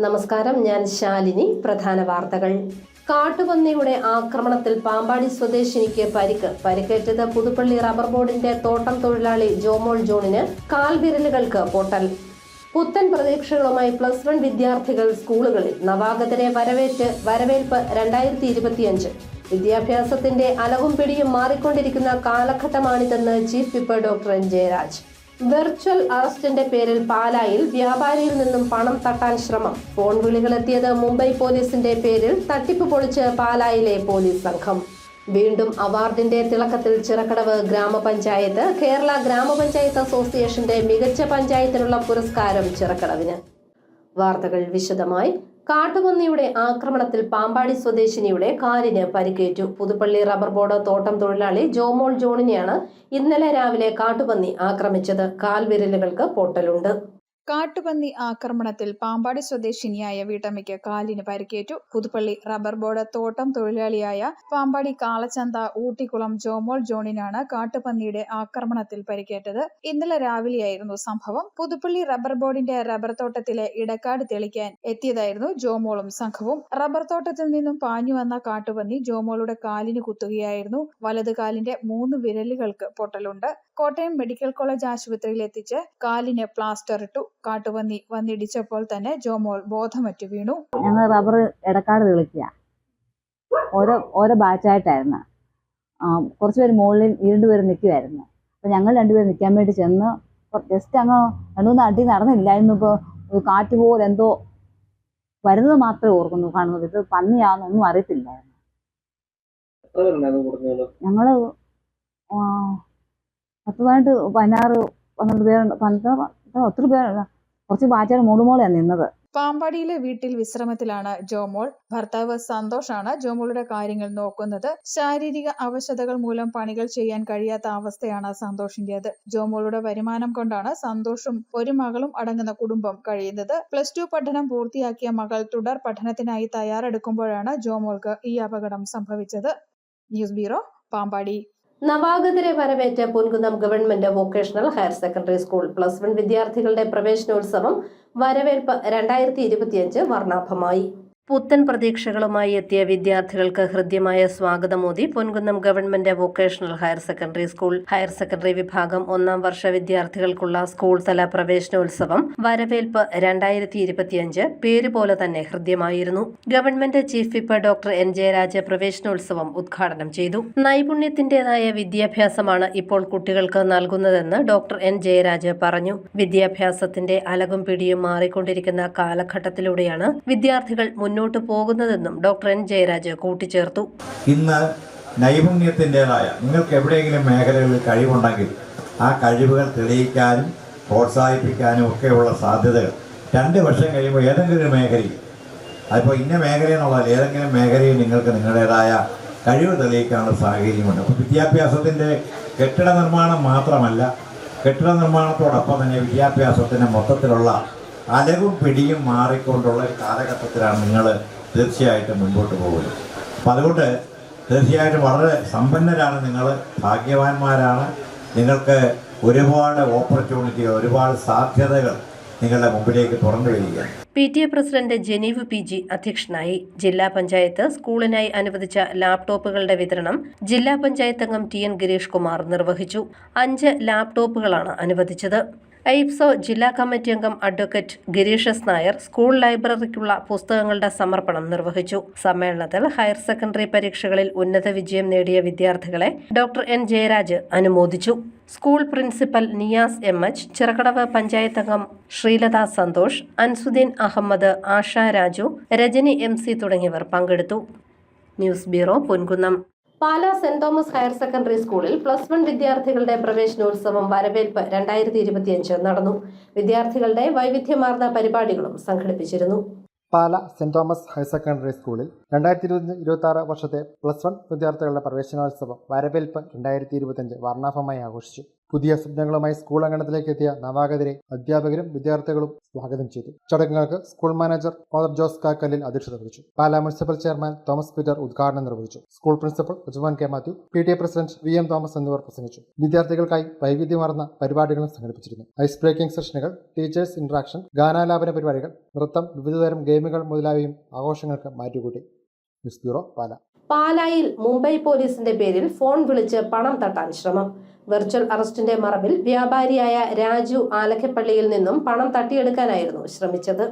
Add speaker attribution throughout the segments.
Speaker 1: നമസ്കാരം, ഞാൻ ശാലിനി. പ്രധാന വാർത്തകൾ. കാട്ടുപന്നിയുടെ ആക്രമണത്തിൽ പാമ്പാടി സ്വദേശിനിക്ക് പരിക്കേറ്റത് പുതുപ്പള്ളി റബ്ബർ ബോർഡിന്റെ തോട്ടം തൊഴിലാളി ജോമോൾ ജോണിന് കാൽവിരലുകൾക്ക് പൊട്ടൽ. പുത്തൻ പ്രതീക്ഷകളുമായി +1 വിദ്യാർത്ഥികൾ സ്കൂളുകളിൽ. നവാഗതരെ വരവേൽപ്പ് 2025. വിദ്യാഭ്യാസത്തിന്റെ അലവും പിടിയും മാറിക്കൊണ്ടിരിക്കുന്ന കാലഘട്ടമാണിതെന്ന് chief whip doctor N Jayaraj. Virtual അറസ്റ്റിന്റെ പേരിൽ പാലായിൽ വ്യാപാരിയിൽ നിന്നും പണം തട്ടാൻ ശ്രമം. ഫോൺ വിളികളെത്തിയത് മുംബൈ പോലീസിന്റെ പേരിൽ. തട്ടിപ്പ് പൊളിച്ച് പാലായിലെ പോലീസ് സംഘം. വീണ്ടും അവാർഡിന്റെ തിളക്കത്തിൽ ചിറക്കടവ് ഗ്രാമപഞ്ചായത്ത്. കേരള ഗ്രാമപഞ്ചായത്ത് അസോസിയേഷന്റെ മികച്ച പഞ്ചായത്തിനുള്ള പുരസ്കാരം ചിറക്കടവിന്. വാർത്തകൾ വിശദമായി. കാട്ടുപന്നിയുടെ ആക്രമണത്തിൽ പാമ്പാടി സ്വദേശിനിയുടെ കാലിന് പരിക്കേറ്റു. പുതുപ്പള്ളി റബ്ബർ ബോർഡ് തോട്ടം തൊഴിലാളി ജോമോൾ ജോണിനെയാണ് ഇന്നലെ രാവിലെ കാട്ടുപന്നി ആക്രമിച്ചത്. കാൽവിരലുകൾക്ക് പൊട്ടലുണ്ട്.
Speaker 2: കാട്ടുപന്നി ആക്രമണത്തിൽ പാമ്പാടി സ്വദേശിനിയായ വീട്ടമ്മയ്ക്ക് കാലിന് പരിക്കേറ്റു. പുതുപ്പള്ളി റബ്ബർ ബോർഡ് തോട്ടം തൊഴിലാളിയായ പാമ്പാടി കാളച്ചന്ത ഊട്ടിക്കുളം ജോമോൾ ജോണിനാണ് കാട്ടുപന്നിയുടെ ആക്രമണത്തിൽ പരിക്കേറ്റത്. ഇന്നലെ രാവിലെയായിരുന്നു സംഭവം. പുതുപ്പള്ളി റബ്ബർ ബോർഡിന്റെ റബ്ബർ തോട്ടത്തിലെ ഇടക്കാട് തെളിക്കാൻ എത്തിയതായിരുന്നു ജോമോളും സംഘവും. റബ്ബർ തോട്ടത്തിൽ നിന്നും പാഞ്ഞു വന്ന കാട്ടുപന്നി ജോമോളുടെ കാലിന് കുത്തുകയായിരുന്നു. വലത് കാലിന്റെ 3 വിരലുകൾക്ക് പൊട്ടലുണ്ട്. കോട്ടയം മെഡിക്കൽ കോളേജ് ആശുപത്രിയിൽ എത്തിച്ച് കാലിന് പ്ലാസ്റ്റർ ഇട്ടു. കാട്ടുപന്നി വന്നിടിച്ചപ്പോൾ തന്നെ ജോമോൾ ബോധമറ്റു വീണു.
Speaker 3: ഞങ്ങൾ റബ്ബർ ഇടക്കാട് തെളിക്കുക ഓരോ ബാച്ചായിട്ടായിരുന്നു. കുറച്ചുപേര് മുകളിൽ 2 പേര് നിൽക്കുമായിരുന്നു. അപ്പം ഞങ്ങൾ 2 പേര് നിൽക്കാൻ വേണ്ടി ചെന്ന് ജസ്റ്റ് അങ്ങ് 2-3 അടി നടന്നില്ലായിരുന്നു. ഇപ്പോൾ കാറ്റ് പോലെ എന്തോ വരുന്നത് മാത്രമേ ഓർക്കുന്നു കാണുന്നത്. ഇത് പന്നിയാണെന്നൊന്നും അറിയത്തില്ലായിരുന്നു. ഞങ്ങൾ 10-12 പേരുണ്ട്. ഒത്തിരി പേരുണ്ട്. കുറച്ച് ബാച്ചാർ മൂടുമോളെയാണ് നിന്നത്.
Speaker 2: പാമ്പാടിയിലെ വീട്ടിൽ വിശ്രമത്തിലാണ് ജോമോൾ. ഭർത്താവ് സന്തോഷാണ് ജോമോളുടെ കാര്യങ്ങൾ നോക്കുന്നത്. ശാരീരിക അവശതകൾ മൂലം പണികൾ ചെയ്യാൻ കഴിയാത്ത അവസ്ഥയാണ് സന്തോഷിന്റേത്. ജോമോളുടെ വരുമാനം കൊണ്ടാണ് സന്തോഷും ഒരു മകളും അടങ്ങുന്ന കുടുംബം കഴിയുന്നത്. +2 പഠനം പൂർത്തിയാക്കിയ മകൾ തുടർ പഠനത്തിനായി തയ്യാറെടുക്കുമ്പോഴാണ് ജോമോൾക്ക് ഈ അപകടം സംഭവിച്ചത്. News bureau, Pampady.
Speaker 1: നവാഗതരെ വരവേറ്റ Ponkunnam government vocational higher secondary school. +1 വിദ്യാർത്ഥികളുടെ പ്രവേശനോത്സവം വരവേൽപ്പ് 2025 വർണ്ണാഭമായി. പുത്തൻ പ്രതീക്ഷകളുമായി എത്തിയ വിദ്യാർത്ഥികൾക്ക് ഹൃദ്യമായ സ്വാഗതമോദി Ponkunnam government vocational higher secondary school. Higher secondary വിഭാഗം 1-ാം വർഷ വിദ്യാർത്ഥികൾക്കുള്ള സ്കൂൾ തല പ്രവേശനോത്സവം വരവേൽപ്പ് 2025 പേരുപോലെ തന്നെ ഹൃദ്യമായിരുന്നു. Government chief whip doctor N Jayaraj പ്രവേശനോത്സവം ഉദ്ഘാടനം ചെയ്തു. നൈപുണ്യത്തിന്റേതായ വിദ്യാഭ്യാസമാണ് ഇപ്പോൾ കുട്ടികൾക്ക് നൽകുന്നതെന്ന് ഡോക്ടർ എൻ ജയരാജ് പറഞ്ഞു. വിദ്യാഭ്യാസത്തിന്റെ അലകും പിടിയും മാറിക്കൊണ്ടിരിക്കുന്ന കാലഘട്ടത്തിലൂടെയാണ് വിദ്യാർത്ഥികൾ മുന്നോട്ട് പോകുന്നതെന്നും ഡോക്ടർ എൻ ജയരാജ് കൂട്ടിച്ചേർത്തു.
Speaker 4: ഇന്ന് നൈപുണ്യത്തിൻ്റെതായ നിങ്ങൾക്ക് എവിടെയെങ്കിലും മേഖലകളിൽ കഴിവുണ്ടെങ്കിൽ ആ കഴിവുകൾ തെളിയിക്കാനും പ്രോത്സാഹിപ്പിക്കാനും ഒക്കെയുള്ള സാധ്യതകൾ 2 വർഷം കഴിയുമ്പോൾ ഏതെങ്കിലും ഒരു മേഖലയിൽ, അതിപ്പോൾ ഇന്ന മേഖല എന്നുള്ളത് ഏതെങ്കിലും മേഖലയിൽ നിങ്ങൾക്ക് നിങ്ങളുടേതായ കഴിവ് തെളിയിക്കാനുള്ള സാഹചര്യമുണ്ട്. അപ്പോൾ വിദ്യാഭ്യാസത്തിൻ്റെ കെട്ടിട നിർമ്മാണം മാത്രമല്ല, കെട്ടിട നിർമ്മാണത്തോടൊപ്പം തന്നെ വിദ്യാഭ്യാസത്തിൻ്റെ മൊത്തത്തിലുള്ള അലവും പിടിയും മാറിക്കൊണ്ടുള്ള ഒരു കാലഘട്ടത്തിലാണ് നിങ്ങൾ തീർച്ചയായിട്ടും മുൻപോട്ട് പോകുന്നത്. അപ്പം അതുകൊണ്ട് തീർച്ചയായിട്ടും വളരെ സമ്പന്നരാണ് നിങ്ങൾ, ഭാഗ്യവാന്മാരാണ്. നിങ്ങൾക്ക് ഒരുപാട് ഓപ്പർച്യൂണിറ്റികൾ, ഒരുപാട് സാധ്യതകൾ നിങ്ങളുടെ മുമ്പിലേക്ക് തുറന്നു വരികയാണ്.
Speaker 1: PTA പ്രസിഡന്റ് ജനീവ് PG അധ്യക്ഷനായി. ജില്ലാ പഞ്ചായത്ത് സ്കൂളിനായി അനുവദിച്ച ലാപ്ടോപ്പുകളുടെ വിതരണം ജില്ലാ പഞ്ചായത്ത് അംഗം TN ഗിരീഷ് കുമാർ നിർവഹിച്ചു. 5 ലാപ്ടോപ്പുകളാണ് അനുവദിച്ചത്. ഐപ്സോ ജില്ലാ കമ്മിറ്റി അംഗം advocate Girish S. Nair school ലൈബ്രറിക്കുള്ള പുസ്തകങ്ങളുടെ സമർപ്പണം നിർവഹിച്ചു. സമ്മേളനത്തിൽ ഹയർ സെക്കൻഡറി പരീക്ഷകളിൽ ഉന്നത വിജയം നേടിയ വിദ്യാർത്ഥികളെ ഡോക്ടർ എൻ ജയരാജ് അനുമോദിച്ചു. School principal Niyas MH, Chirakkadavu panchayat അംഗം ശ്രീലത സന്തോഷ്, അൻസുദ്ദീൻ അഹമ്മദ്, ആഷ രാജു, രജനി MC തുടങ്ങിയവർ പങ്കെടുത്തു. News bureau, Ponkunnam. Pala saint Thomas higher secondary സ്കൂളിൽ +1 വിദ്യാർത്ഥികളുടെ പ്രവേശനോത്സവം വരവേൽപ്പ് 2025 നടന്നു. വിദ്യാർത്ഥികളുടെ വൈവിധ്യമാർന്ന പരിപാടികളും സംഘടിപ്പിച്ചിരുന്നു.
Speaker 5: Pala saint Thomas higher secondary സ്കൂളിൽ 2025-26 വർഷത്തെ +1 വിദ്യാർത്ഥികളുടെ പ്രവേശനോത്സവം വരവേൽപ്പ് 2025 വർണ്ണാഭമായി ആഘോഷിച്ചു. പുതിയ സ്വപ്നങ്ങളുമായി സ്കൂൾ അങ്കണത്തിലേക്ക് എത്തിയ നവാഗതരെ അധ്യാപകരും വിദ്യാർത്ഥികളും സ്വാഗതം ചെയ്തു. ചടങ്ങുകൾക്ക് school manager father Jose Kakkallil അധ്യക്ഷത വഹിച്ചു. പാലാ മുനിസിപ്പൽ ചെയർമാൻ തോമസ് പീറ്റർ ഉദ്ഘാടനം നിർവഹിച്ചു. School principal Ujman K Mathew, PTA president VM Thomas എന്നിവർ പ്രസംഗിച്ചു. വിദ്യാർത്ഥികൾക്കായി വൈവിധ്യമാർന്ന പരിപാടികളും സംഘടിപ്പിച്ചിരുന്നു. ഐസ് ബ്രേക്കിംഗ് സെഷനുകൾ, ടീച്ചേഴ്സ് ഇന്ററാക്ഷൻ, ഗാനാലാപന പരിപാടികൾ, നൃത്തം, വിവിധതരം ഗെയിമുകൾ മുതലായവയും ആഘോഷങ്ങൾക്ക് മാറ്റുകൂട്ടി. News bureau, Pala.
Speaker 1: പാലായിൽ മുംബൈ പോലീസിന്റെ പേരിൽ ഫോൺ വിളിച്ച് പണം തട്ടാൻ ശ്രമം. വെർച്വൽ അറസ്റ്റിന്റെ മറവിൽ വ്യാപാരിയായ രാജു ആലക്കപ്പള്ളിയിൽ നിന്നും പണം തട്ടിയെടുക്കാനായിരുന്നു ശ്രമിച്ചത്.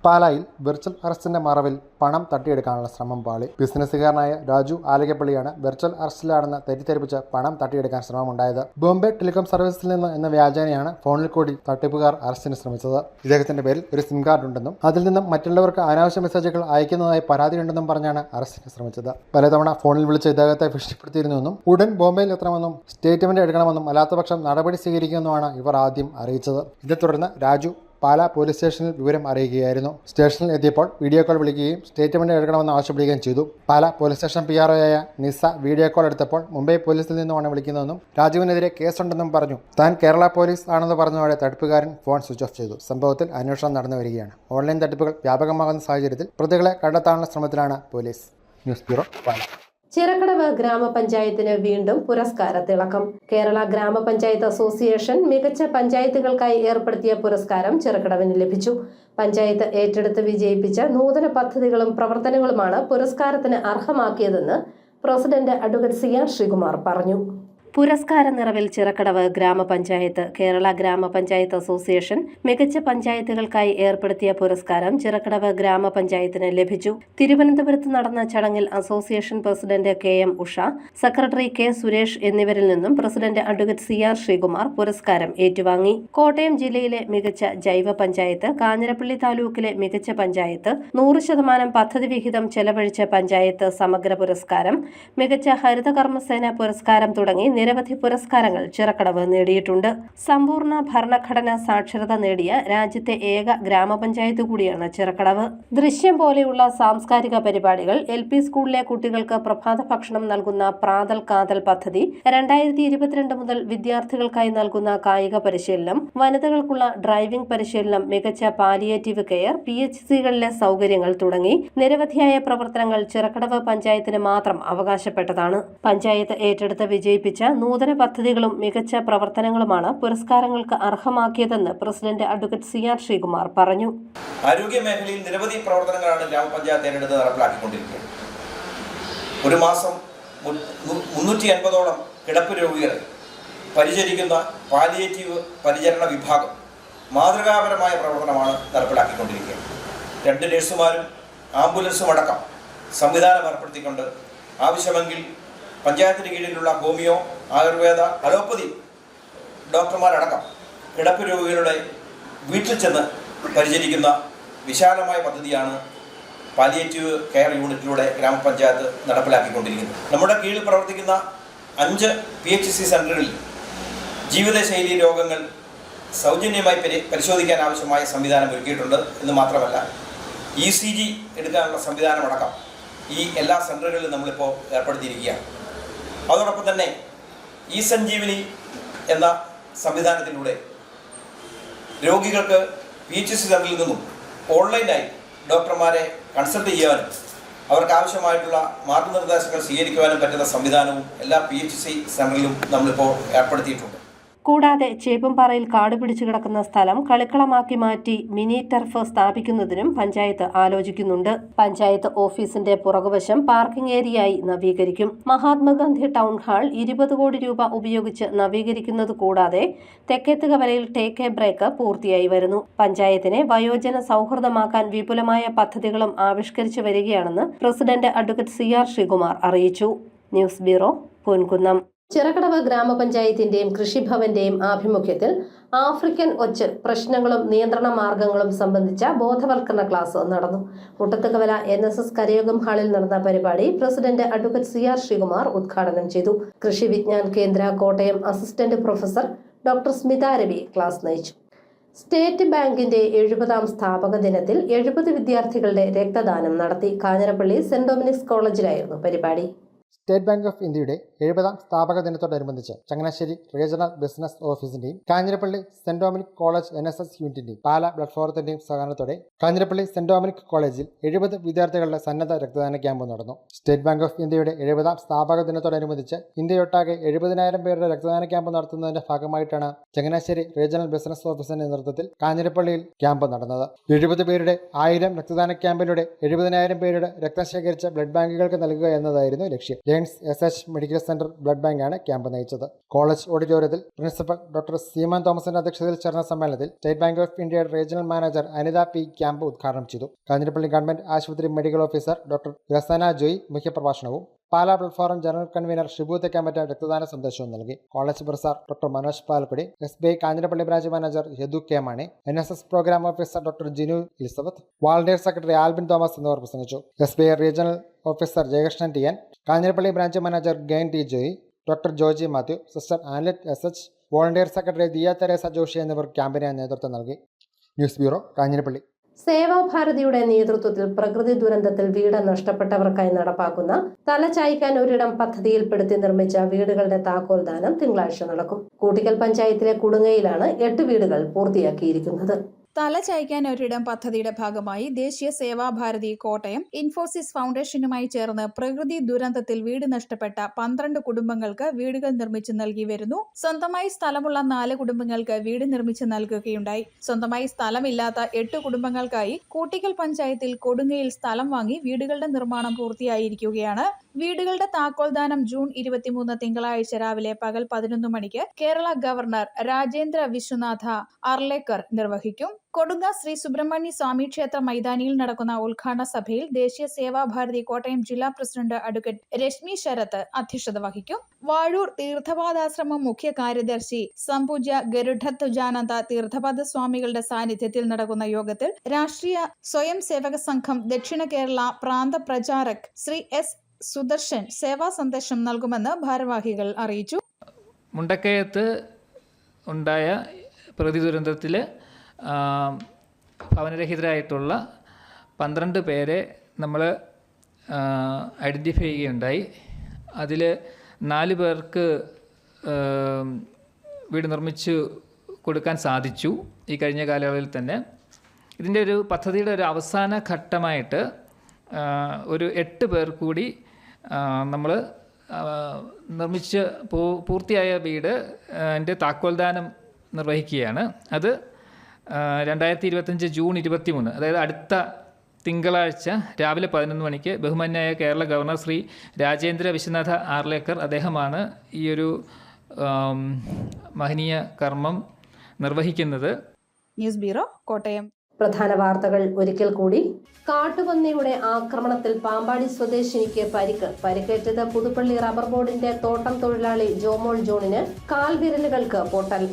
Speaker 5: പാലായിൽ വെർച്വൽ അറസ്റ്റിന്റെ മറവിൽ പണം തട്ടിയെടുക്കാനുള്ള ശ്രമം പാളി. ബിസിനസ്സുകാരനായ രാജു ആലക്കപ്പള്ളിയാണ് വെർച്വൽ അറസ്റ്റിലാണെന്ന് തെറ്റിദ്ധരിപ്പിച്ച് പണം തട്ടിയെടുക്കാൻ ശ്രമമുണ്ടായത്. ബോംബെ ടെലികോം സർവീസിൽ നിന്ന് എന്ന വ്യാജേനയാണ് ഫോണിൽ കൂടി തട്ടിപ്പുകാർ അറസ്റ്റിന് ശ്രമിച്ചത്. ഇദ്ദേഹത്തിന്റെ പേരിൽ ഒരു സിം കാർഡ് ഉണ്ടെന്നും അതിൽ നിന്നും മറ്റുള്ളവർക്ക് അനാവശ്യ മെസ്സേജുകൾ അയക്കുന്നതായി പരാതിയുണ്ടെന്നും പറഞ്ഞാണ് അറസ്റ്റിന് ശ്രമിച്ചത്. പലതവണ ഫോണിൽ വിളിച്ച് ഇദ്ദേഹത്തെ ഭീഷണിപ്പെടുത്തിയിരുന്നുവെന്നും ഉടൻ ബോംബെയിൽ എത്തണമെന്നും സ്റ്റേറ്റ്മെന്റ് എടുക്കണമെന്നും അല്ലാത്തപക്ഷം നടപടി സ്വീകരിക്കുമെന്നുമാണ് ഇവർ ആദ്യം അറിയിച്ചത്. ഇതേ തുടർന്ന് രാജു പാലാ പോലീസ് സ്റ്റേഷനിൽ വിവരം അറിയിക്കുകയായിരുന്നു. സ്റ്റേഷനിൽ എത്തിയപ്പോൾ വീഡിയോ കോൾ വിളിക്കുകയും സ്റ്റേറ്റ്മെന്റ് എടുക്കണമെന്ന് ആവശ്യപ്പെടുകയും ചെയ്തു. പാലാ പോലീസ് സ്റ്റേഷൻ PRO ആയ നിസ വീഡിയോ കോൾ എടുത്തപ്പോൾ മുംബൈ പോലീസിൽ നിന്നുമാണ് വിളിക്കുന്നതെന്നും രാജുവിനെതിരെ കേസുണ്ടെന്നും പറഞ്ഞു. താൻ കേരള പോലീസ് ആണെന്ന് പറഞ്ഞതോടെ തട്ടിപ്പുകാരൻ ഫോൺ സ്വിച്ച് ഓഫ് ചെയ്തു. സംഭവത്തിൽ അന്വേഷണം നടന്നു വരികയാണ്. ഓൺലൈൻ തട്ടിപ്പുകൾ വ്യാപകമാകുന്ന സാഹചര്യത്തിൽ പ്രതികളെ കണ്ടെത്താനുള്ള ശ്രമത്തിലാണ് police. News bureau, Pala.
Speaker 1: Chirakkadavu ഗ്രാമപഞ്ചായത്തിന് വീണ്ടും പുരസ്കാര തിളക്കം. കേരള ഗ്രാമപഞ്ചായത്ത് അസോസിയേഷൻ മികച്ച പഞ്ചായത്തുകൾക്കായി ഏർപ്പെടുത്തിയ പുരസ്കാരം ചിറക്കടവിന് ലഭിച്ചു. പഞ്ചായത്ത് ഏറ്റെടുത്ത് വിജയിപ്പിച്ച നൂതന പദ്ധതികളും പ്രവർത്തനങ്ങളുമാണ് പുരസ്കാരത്തിന് അർഹമാക്കിയതെന്ന് പ്രസിഡന്റ് അഡ്വക്കേറ്റ് CR ശ്രീകുമാർ പറഞ്ഞു. പുരസ്കാര നിറവിൽ ചിറക്കടവ് ഗ്രാമപഞ്ചായത്ത് കേരള ഗ്രാമപഞ്ചായത്ത് അസോസിയേഷൻ മികച്ച പഞ്ചായത്തുകൾക്കായി ഏർപ്പെടുത്തിയ പുരസ്കാരം ചിറക്കടവ് ഗ്രാമപഞ്ചായത്തിന് ലഭിച്ചു. തിരുവനന്തപുരത്ത് നടന്ന ചടങ്ങിൽ association president KM Usha, secretary K Suresh എന്നിവരിൽ നിന്നും പ്രസിഡന്റ് അഡ്വക്കേറ്റ് CR ശ്രീകുമാർ പുരസ്കാരം ഏറ്റുവാങ്ങി. കോട്ടയം ജില്ലയിലെ മികച്ച ജൈവ പഞ്ചായത്ത്, കാഞ്ഞിരപ്പള്ളി താലൂക്കിലെ മികച്ച പഞ്ചായത്ത്, 100% പദ്ധതി വിഹിതം ചെലവഴിച്ച പഞ്ചായത്ത് സമഗ്ര പുരസ്കാരം, മികച്ച ഹരിതകർമ്മസേന പുരസ്കാരം തുടങ്ങി നിരവധി പുരസ്കാരങ്ങൾ ചിറക്കടവ് നേടിയിട്ടുണ്ട്. സമ്പൂർണ്ണ ഭരണഘടന സാക്ഷരത നേടിയ രാജ്യത്തെ ഏക ഗ്രാമപഞ്ചായത്ത് കൂടിയാണ് ചിറക്കടവ്. ദൃശ്യം പോലെയുള്ള സാംസ്കാരിക പരിപാടികൾ, LP സ്കൂളിലെ കുട്ടികൾക്ക് പ്രഭാത ഭക്ഷണം നൽകുന്ന പ്രാതൽ കാതൽ പദ്ധതി, 2022 മുതൽ വിദ്യാർത്ഥികൾക്കായി നൽകുന്ന കായിക പരിശീലനം, വനിതകൾക്കുള്ള ഡ്രൈവിംഗ് പരിശീലനം, മികച്ച പാലിയേറ്റീവ് കെയർ, PHCകളിലെ സൗകര്യങ്ങൾ തുടങ്ങി നിരവധിയായ പ്രവർത്തനങ്ങൾ ചിറക്കടവ് പഞ്ചായത്തിന് മാത്രം അവകാശപ്പെട്ടതാണ്. പഞ്ചായത്ത് ഏറ്റെടുത്ത് വിജയിപ്പിച്ച നൂതന പദ്ധതികളും മികച്ച പ്രവർത്തനങ്ങളുമാണ് പുരസ്കാരങ്ങൾക്ക് അർഹമാക്കിയതെന്ന് പ്രസിഡന്റ് അഡ്വക്കേറ്റ് CR ശ്രീകുമാർ പറഞ്ഞു.
Speaker 6: ആരോഗ്യ മേഖലയിൽ നിരവധി പ്രവർത്തനങ്ങളാണ് ഗ്രാമപഞ്ചായത്ത് ഏറ്റെടുത്ത് നടപ്പിലാക്കിക്കൊണ്ടിരിക്കുന്നത്. ഒരു മാസം 350ഓളം കിടപ്പ് രോഗികളെ പരിചരിക്കുന്ന പാലിയേറ്റീവ് പരിചരണ വിഭാഗം മാതൃകാപരമായ പ്രവർത്തനമാണ് നടപ്പിലാക്കിക്കൊണ്ടിരിക്കുന്നത്. 2 നഴ്സുമാരും ആംബുലൻസും അടക്കം സംവിധാനം ഏർപ്പെടുത്തിക്കൊണ്ട് ആവശ്യമെങ്കിൽ പഞ്ചായത്തിന് കീഴിലുള്ള ഹോമിയോ, ആയുർവേദ, അലോപ്പതി ഡോക്ടർമാരടക്കം കിടപ്പ് രോഗികളുടെ വീട്ടിൽ ചെന്ന് പരിചരിക്കുന്ന വിശാലമായ പദ്ധതിയാണ് പാലിയേറ്റീവ് കെയർ യൂണിറ്റിലൂടെ ഗ്രാമപഞ്ചായത്ത് നടപ്പിലാക്കിക്കൊണ്ടിരിക്കുന്നത്. നമ്മുടെ കീഴിൽ പ്രവർത്തിക്കുന്ന 5 PHC സെൻ്ററുകളിൽ ജീവിതശൈലി രോഗങ്ങൾ സൗജന്യമായി പരിശോധിക്കാൻ ആവശ്യമായ സംവിധാനം ഒരുക്കിയിട്ടുണ്ട് എന്ന് മാത്രമല്ല ECG എടുക്കാനുള്ള സംവിധാനമടക്കം ഈ എല്ലാ സെൻ്ററുകളിലും നമ്മളിപ്പോൾ ഏർപ്പെടുത്തിയിരിക്കുകയാണ്. അതോടൊപ്പം തന്നെ ഇ-സഞ്ജീവനി എന്ന സംവിധാനത്തിലൂടെ രോഗികൾക്ക് PHC സെൻ്ററിൽ നിന്നും ഓൺലൈനായി ഡോക്ടർമാരെ കൺസൾട്ട് ചെയ്യാനും അവർക്ക് ആവശ്യമായിട്ടുള്ള മാർഗനിർദ്ദേശങ്ങൾ സ്വീകരിക്കുവാനും പറ്റുന്ന സംവിധാനവും എല്ലാ PHC സെൻ്ററിലും നമ്മളിപ്പോൾ ഏർപ്പെടുത്തിയിട്ടുണ്ട്.
Speaker 1: കൂടാതെ ചേപ്പുംപാറയിൽ കാട് പിടിച്ചു കിടക്കുന്ന സ്ഥലം കളിക്കളമാക്കി മാറ്റി മിനി ടർഫ് സ്ഥാപിക്കുന്നതിനും പഞ്ചായത്ത് ആലോചിക്കുന്നുണ്ട്. പഞ്ചായത്ത് ഓഫീസിന്റെ പുറകുവശം പാർക്കിംഗ് ഏരിയയായി നവീകരിക്കും. മഹാത്മാഗാന്ധി ടൗൺ ഹാൾ 20 കോടി രൂപ ഉപയോഗിച്ച് നവീകരിക്കുന്നത് കൂടാതെ തെക്കേത്തുകവലയിൽ ടേക്ക് എ ബ്രേക്ക് പൂർത്തിയായി വരുന്നു. പഞ്ചായത്തിനെ വയോജന സൗഹൃദമാക്കാൻ വിപുലമായ പദ്ധതികളും ആവിഷ്കരിച്ചു വരികയാണെന്ന് പ്രസിഡന്റ് അഡ്വക്കേറ്റ് CR ശ്രീകുമാർ അറിയിച്ചു. News bureau, Ponkunnam. ചിറക്കടവ് ഗ്രാമപഞ്ചായത്തിന്റെയും കൃഷിഭവന്റെയും ആഭിമുഖ്യത്തിൽ ആഫ്രിക്കൻ ഒച്ച് പ്രശ്നങ്ങളും നിയന്ത്രണ മാർഗങ്ങളും സംബന്ധിച്ച ബോധവൽക്കരണ ക്ലാസ് നടന്നു. മുട്ടത്തുകവല NSS കരയോഗം ഹാളിൽ നടന്ന പരിപാടി പ്രസിഡന്റ് അഡ്വക്കേറ്റ് CR ശ്രീകുമാർ ഉദ്ഘാടനം ചെയ്തു. കൃഷി വിജ്ഞാൻ കേന്ദ്ര Kottayam assistant professor doctor Smitha Ravi class നയിച്ചു. സ്റ്റേറ്റ് ബാങ്കിന്റെ 70ാം സ്ഥാപക ദിനത്തിൽ 70 വിദ്യാർത്ഥികളുടെ രക്തദാനം നടത്തി. കാഞ്ഞിരപ്പള്ളി സെന്റ് ഡൊമിനിക്സ് കോളേജിലായിരുന്നു പരിപാടി.
Speaker 5: സ്റ്റേറ്റ് ബാങ്ക് ഓഫ് ഇന്ത്യയുടെ 70ാം സ്ഥാപക ദിനത്തോടനുബന്ധിച്ച് ചങ്ങനാശ്ശേരി റീജിയണൽ ബിസിനസ് ഓഫീസിന്റെയും Kanjirappally saint Dominic college NSS യൂണിറ്റിന്റെയും പാലാ ബ്ലഡ് ഫോറത്തിന്റെയും സഹകരണത്തോടെ കാഞ്ഞിരപ്പള്ളി സെന്റ് ഡൊമിനിക് കോളേജിൽ 70 വിദ്യാർത്ഥികളുടെ സന്നദ്ധ രക്തദാന ക്യാമ്പ് നടന്നു. സ്റ്റേറ്റ് ബാങ്ക് ഓഫ് ഇന്ത്യയുടെ 70ാം സ്ഥാപക ദിനത്തോടനുബന്ധിച്ച് ഇന്ത്യയൊട്ടാകെ 70,000 പേരുടെ രക്തദാന ക്യാമ്പ് നടത്തുന്നതിന്റെ ഭാഗമായിട്ടാണ് ചങ്ങനാശ്ശേരി റീജിയണൽ ബിസിനസ് ഓഫീസിന്റെ നേതൃത്വത്തിൽ കാഞ്ഞിരപ്പള്ളിയിൽ ക്യാമ്പ് നടന്നത്. 70 പേരുടെ 1000 രക്തദാന ക്യാമ്പിലൂടെ 70,000 പേരുടെ രക്തം ശേഖരിച്ച ബ്ലഡ് ബാങ്കുകൾക്ക് നൽകുക എന്നതായിരുന്നു ലക്ഷ്യം. Lions SH medical centre blood ബാങ്കാണ് ക്യാമ്പ് നയിച്ചത്. കോളേജ് ഓഡിറ്റോറിയത്തിൽ പ്രിൻസിപ്പൽ ഡോക്ടർ സീമാൻ തോമസിന്റെ അധ്യക്ഷതയിൽ ചേർന്ന സമ്മേളനത്തിൽ സ്റ്റേറ്റ് ബാങ്ക് ഓഫ് ഇന്ത്യയുടെ regional manager Anitha P camp ഉദ്ഘാടനം ചെയ്തു. കാഞ്ഞിരപ്പള്ളി ഗവൺമെന്റ് ആശുപത്രി medical officer doctor Rasana Joy മുഖ്യപ്രഭാഷണവും Pala blood forum general convener Shibu Thekkampatta രക്തദാന സന്ദേശവും നൽകി. College professor doctor Manoj Palakkudi, SBI Kanjirappally branch manager Yadu K Mani, NSS programme officer doctor Jinu Elizabeth, volunteer secretary Albin Thomas എന്നിവർ പ്രസംഗിച്ചു. SBI regional officer Jayakrishnan TN, Kanjirappally branch manager ഗെയിൻ T Joy, doctor Joji Mathew, sister Anlet SH, volunteer secretary Diya Theresa Joshi എന്നിവർ ക്യാമ്പിന് നേതൃത്വം നൽകി. News bureau, Kanjirappally.
Speaker 1: സേവാഭാരതിയുടെ നേതൃത്വത്തിൽ പ്രകൃതി ദുരന്തത്തിൽ വീട് നഷ്ടപ്പെട്ടവർക്കായി നടപ്പാക്കുന്ന തലചായ്ക്കാൻ ഒരിടം പദ്ധതിയിൽപ്പെടുത്തി നിർമ്മിച്ച വീടുകളുടെ താക്കോൽദാനം തിങ്കളാഴ്ച നടക്കും. കൂട്ടിക്കൽ പഞ്ചായത്തിലെ കുടുങ്ങയിലാണ് 8 വീടുകൾ പൂർത്തിയാക്കിയിരിക്കുന്നത്.
Speaker 2: തല ചായ്ക്കാൻ ഒരിടം പദ്ധതിയുടെ ഭാഗമായി ദേശീയ സേവാഭാരതി കോട്ടയം ഇൻഫോസിസ് ഫൗണ്ടേഷനുമായി ചേർന്ന് പ്രകൃതി ദുരന്തത്തിൽ വീട് നഷ്ടപ്പെട്ട 12 കുടുംബങ്ങൾക്ക് വീടുകൾ നിർമ്മിച്ചു നൽകി വരുന്നു. സ്വന്തമായി സ്ഥലമുള്ള 4 കുടുംബങ്ങൾക്ക് വീട് നിർമ്മിച്ചു നൽകുകയുണ്ടായി. സ്വന്തമായി സ്ഥലമില്ലാത്ത 8 കുടുംബങ്ങൾക്കായി കൂട്ടിക്കൽ പഞ്ചായത്തിൽ കൊടുങ്ങയിൽ സ്ഥലം വാങ്ങി വീടുകളുടെ നിർമ്മാണം പൂർത്തിയായിരിക്കുകയാണ്. വീടുകളുടെ താക്കോൽദാനം ജൂൺ 23 തിങ്കളാഴ്ച രാവിലെ പകൽ 11 മണിക്ക് കേരള ഗവർണർ രാജേന്ദ്ര വിശ്വനാഥ അർലേക്കർ നിർവഹിക്കും. കൊടുങ്ങ ശ്രീ സുബ്രഹ്മണ്യ സ്വാമി ക്ഷേത്ര മൈതാനിയിൽ നടക്കുന്ന ഉദ്ഘാടന സഭയിൽ ദേശീയ സേവാഭാരതി കോട്ടയം ജില്ലാ പ്രസിഡന്റ് അഡ്വക്കേറ്റ് രശ്മി ശരത്ത് അധ്യക്ഷത വഹിക്കും. വാഴൂർ തീർത്ഥപാദാശ്രമം മുഖ്യ കാര്യദർശി സംപൂജ്യ ഗരുഡധ്വജാനന്ദ തീർത്ഥപാദ സ്വാമികളുടെ സാന്നിധ്യത്തിൽ നടക്കുന്ന യോഗത്തിൽ രാഷ്ട്രീയ സ്വയം സേവക സംഘം ദക്ഷിണ കേരള പ്രാന്ത പ്രചാരക് ശ്രീ S സുദർശൻ സേവാ സന്ദേശം നൽകുമെന്ന് ഭാരവാഹികൾ അറിയിച്ചു.
Speaker 7: മുണ്ടക്കയത്ത് ഉണ്ടായ പ്രകൃതി ദുരന്തത്തിൽ ഭവനരഹിതരായിട്ടുള്ള 12 പേരെ നമ്മൾ ഐഡൻറ്റിഫൈ ചെയ്യുകയുണ്ടായി. അതിൽ 4 പേർക്ക് വീട് നിർമ്മിച്ചു കൊടുക്കാൻ സാധിച്ചു ഈ കഴിഞ്ഞ കാലയളവിൽ തന്നെ. ഇതിൻ്റെ ഒരു പദ്ധതിയുടെ ഒരു അവസാന ഘട്ടമായിട്ട് ഒരു 8 പേർ കൂടി നമ്മൾ നിർമ്മിച്ച് പൂർത്തിയായ വീട് എൻ്റെ താക്കോൽദാനം നിർവഹിക്കുകയാണ്. അത് 2025 ജൂൺ 23, അതായത് അടുത്ത തിങ്കളാഴ്ച രാവിലെ 11 മണിക്ക് ബഹുമാന്യായ കേരള ഗവർണർ ശ്രീ രാജേന്ദ്ര വിശ്വനാഥ ആർലേക്കർ അദ്ദേഹമാണ് ഈ ഒരു മഹനീയ കർമ്മം നിർവഹിക്കുന്നത്.
Speaker 2: News bureau, Kottayam.
Speaker 1: പ്രധാന വാർത്തകൾ ഒരിക്കൽ കൂടി. കാട്ടുപന്നിയുടെ ആക്രമണത്തിൽ പാമ്പാടി സ്വദേശിനിക്ക് പരിക്കേറ്റത് പുതുപ്പള്ളി റബ്ബർ ബോർഡിന്റെ തോട്ടം തൊഴിലാളി ജോമോൾ ജോണിന് കാൽവിരലുകൾക്ക് പൊട്ടൽ.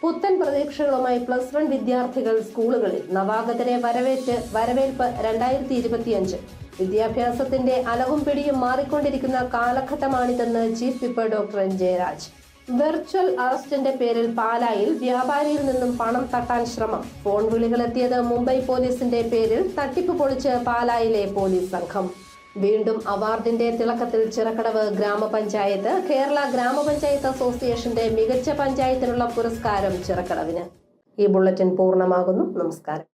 Speaker 1: പുത്തൻ പ്രതീക്ഷകളുമായി +1 വിദ്യാർത്ഥികൾ സ്കൂളുകളിൽ. നവാഗതരെ വരവേൽപ്പ് 2025. വിദ്യാഭ്യാസത്തിന്റെ അലവും പിടിയും മാറിക്കൊണ്ടിരിക്കുന്ന കാലഘട്ടമാണിതെന്ന് chief whip doctor N Jayaraj. Virtual അറസ്റ്റിന്റെ പേരിൽ പാലായിൽ വ്യാപാരിയിൽ നിന്നും പണം തട്ടാൻ ശ്രമം. ഫോൺ വിളികളെത്തിയത് മുംബൈ പോലീസിന്റെ പേരിൽ. തട്ടിപ്പ് പൊളിച്ച് പാലായിലെ പോലീസ് സംഘം. വീണ്ടും അവാർഡിന്റെ തിളക്കത്തിൽ ചിറക്കടവ് ഗ്രാമപഞ്ചായത്ത്. കേരള ഗ്രാമപഞ്ചായത്ത് അസോസിയേഷന്റെ മികച്ച പഞ്ചായത്തിനുള്ള പുരസ്കാരം ചിറക്കടവിന്. ഈ ബുള്ളറ്റിൻ പൂർണ്ണമാകുന്നു. നമസ്കാരം.